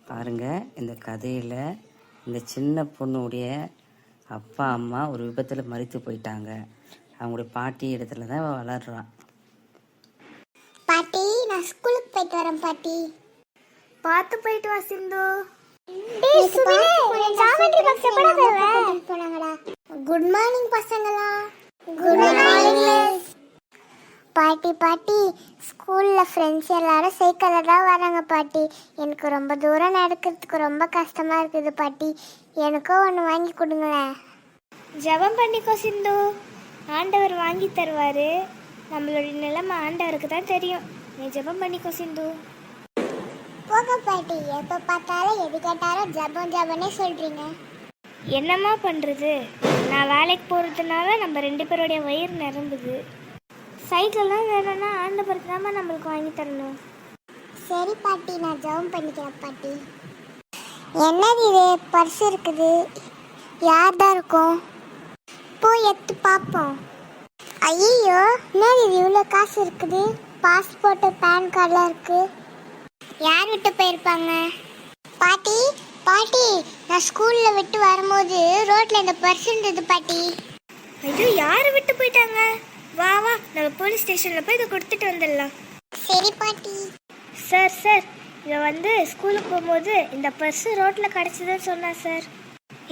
பாருங்கள், இந்த கதையில் இந்த சின்ன பொண்ணுடைய அப்பா அம்மா ஒரு விபத்தில் மரித்து போயிட்டாங்க. அவங்களுடைய பாட்டி இடத்துல தான் வளர்றான். பாட்டி, நான் ஸ்கூலுக்கு போயிட்டு வரேன் பாட்டி. பார்த்து போயிட்டு வா சிந்து. குட் மார்னிங் பசங்களா. குட் மார்னிங் பாட்டி. பாட்டி, ஸ்கூல்ல ஃப்ரெண்ட்ஸ் எல்லாரும் சைக்கிள்ல தான் வராங்க பாட்டி. எனக்கு ரொம்ப தூரம் நடக்கிறதுக்கு ரொம்ப கஷ்டமா இருக்குது பாட்டி. எனக்கும் ஒன்று வாங்கி கொடுங்களேன். ஜெபம் பண்ணிக்கோ சிந்து, ஆண்டவர் வாங்கி தருவாரு. நம்மளுடைய நிலைமை ஆண்டவருக்கு தான் தெரியும். நீ ஜெபம் பண்ணிக்கோ சிந்து. போக பாட்டி, எப்போ பார்த்தாலும் எது கேட்டாலும் ஜபம் ஜபனே சொல்றீங்க. என்னம்மா பண்ணுறது, நான் வேலைக்கு போகிறதுனால நம்ம 2 பேருடைய வயிறு நிரம்புது. சைக்கிள்லாம் வேணும்னா ஆண்டவருக்கு தாம்மா நம்மளுக்கு வாங்கி தரணும். சரி பாட்டி, நான் ஜபம் பண்ணிக்கிறேன் பாட்டி. என்னது இது, பர்ஸ் இருக்குது, யார் தான் இருக்கும்? போய் எடுத்து பார்ப்போம். ஐயோ, என்னது இது, இவ்வளோ காசு இருக்குது, பாஸ்போர்ட்டு பேன் கார்டெலாம் இருக்கு. யார் விட்டு போயிருப்பாங்க? பாட்டி பாட்டி, நான் ஸ்கூல்ல விட்டு வரும்போது ரோட்ல இந்த பர்ஸ் இருந்தது பாட்டி. ஐயோ, யாரை விட்டு போயிட்டாங்க? வா வா, நம்ம போலீஸ் ஸ்டேஷனில் போய் இதை கொடுத்துட்டு வந்துடலாம். சரி பாட்டி. சார் இதை ஸ்கூலுக்கு போகும்போது இந்த பர்ஸு ரோட்டில் கிடச்சிதுன்னு சொன்னா சார்.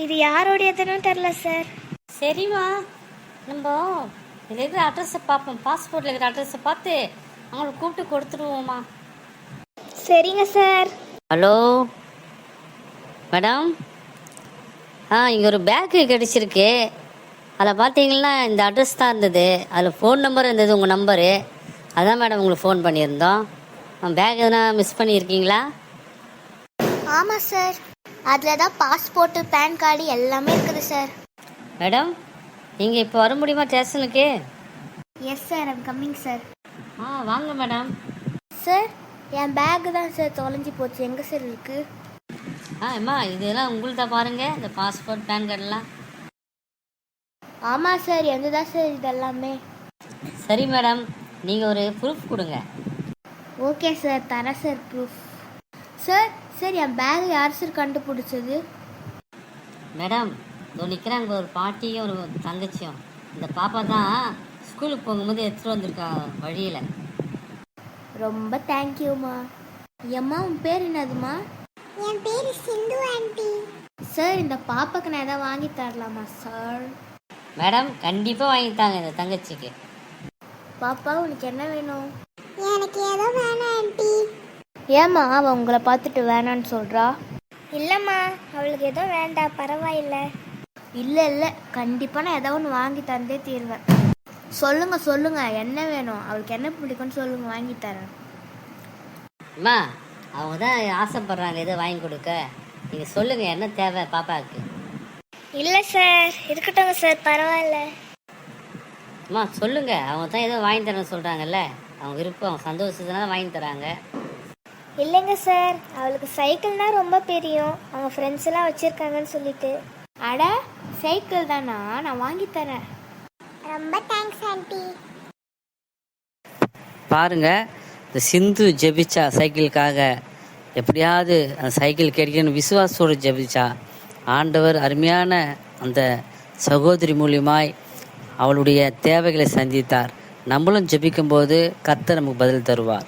இது யாரோடையதுன்னு தெரில சார். சரிம்மா, நம்ம இதில் இருக்கிற அட்ரஸை பார்ப்போம். பாஸ்போர்ட்டில் இருக்கிற அட்ரஸை பார்த்து அவங்களை கூப்பிட்டு கொடுத்துடுவோம்மா. சரிங்க சார். ஹலோ மேடம், இங்கே ஒரு பேக்கு கிடச்சிருக்கு. அதில் பார்த்தீங்கன்னா இந்த அட்ரஸ் தான் இருந்தது. அதில் ஃபோன் நம்பர் இருந்தது, உங்கள் நம்பரு. அதான் மேடம் உங்களுக்கு ஃபோன் பண்ணியிருந்தோம். பேக் எதுனா மிஸ் பண்ணியிருக்கீங்களா? ஆமாம் சார், அதில் தான் பாஸ்போர்ட்டு பேன் கார்டு எல்லாமே இருக்குது சார். மேடம், நீங்கள் இப்போ வர முடியுமா ஸ்டேஷனுக்கு? Yes sir, I'm coming sir. வாங்க மேடம். சார், என் பேக்கு தான் சார் தொலைஞ்சி போச்சு. எங்கே சார் இருக்கு? அம்மா, இதெல்லாம் உங்கள்கிட்ட பாருங்கள், இந்த பாஸ்போர்ட் பேன் கார்டெலாம். ஆமாம் சார், எந்த தான் சார் இதெல்லாமே. சரி மேடம், நீங்கள் ஒரு ப்ரூஃப் கொடுங்க. ஓகே சார், தரேன் சார் ப்ரூஃப். சார் என் பேக் யார் சார் கண்டுபிடிச்சது? மேடம், இதோ நிற்கிறாங்க ஒரு பாட்டியும் ஒரு தங்கச்சியும். இந்த பாப்பா தான் ஸ்கூலுக்கு போகும்போது எடுத்துகிட்டு வந்திருக்கா வழியில். ரொம்ப தேங்க்யூம்மா. எம்மா, உன் பேர் என்னதுமா? என் பேர் சிந்து ஆண்டி. சார், இந்த பாப்பாக்கு நான் எதாவது வாங்கி தரலாமா சார்? மேடம், கண்டிப்பாக வாங்கித்தாங்க இந்த தங்கச்சிக்கு. பாப்பா, உனக்கு என்ன வேணும்? எனக்கு ஏதோ வேணாம் ஆண்டி. ஏம்மா அவள் உங்களை பார்த்துட்டு வேணான்னு சொல்கிறா? இல்லைம்மா, அவளுக்கு ஏதோ வேண்டாம், பரவாயில்லை. இல்லை, கண்டிப்பாக நான் ஏதோ ஒன்று வாங்கி தந்தே தீர்வேன். சொல்லுங்க, என்ன வேணும்? அவளுக்கு என்ன பிடிக்கும்னு சொல்லுங்க, வாங்கி தரேன். அம்மா, அவங்க தான் ஆசைப்படுறாங்க எதோ வாங்கி கொடுக்க. நீங்கள் சொல்லுங்கள், என்ன தேவை பாப்பாவுக்கு? இல்லை சார், இருக்கட்டும் சார், பரவாயில்ல. அம்மா சொல்லுங்கள், அவங்க தான் ஏதோ வாங்கி தரேன்னு சொல்கிறாங்கல்ல, அவங்க விருப்பம், அவங்க சந்தோஷத்தினால வாங்கி தராங்க. இல்லைங்க சார், அவளுக்கு சைக்கிள்னா ரொம்ப பிரியம். அவங்க ஃப்ரெண்ட்ஸ் எல்லாம் வச்சுருக்காங்கன்னு சொல்லிட்டு. அட, சைக்கிள் தானா? நான் வாங்கி தரேன். ரொம்ப தேங்க்ஸ் ஆண்டி. பாருங்கள், இந்த சிந்து ஜெபிச்சா சைக்கிளுக்காக. எப்படியாவது அந்த சைக்கிள் கிடைக்கணும் விசுவாசத்தோடு ஜெபிச்சா. ஆண்டவர் அருமையான அந்த சகோதரி மூலியமாய் அவளுடைய தேவைகளை சந்தித்தார். நம்மளும் ஜெபிக்கும்போது கர்த்தர் நமக்கு பதில் தருவார்.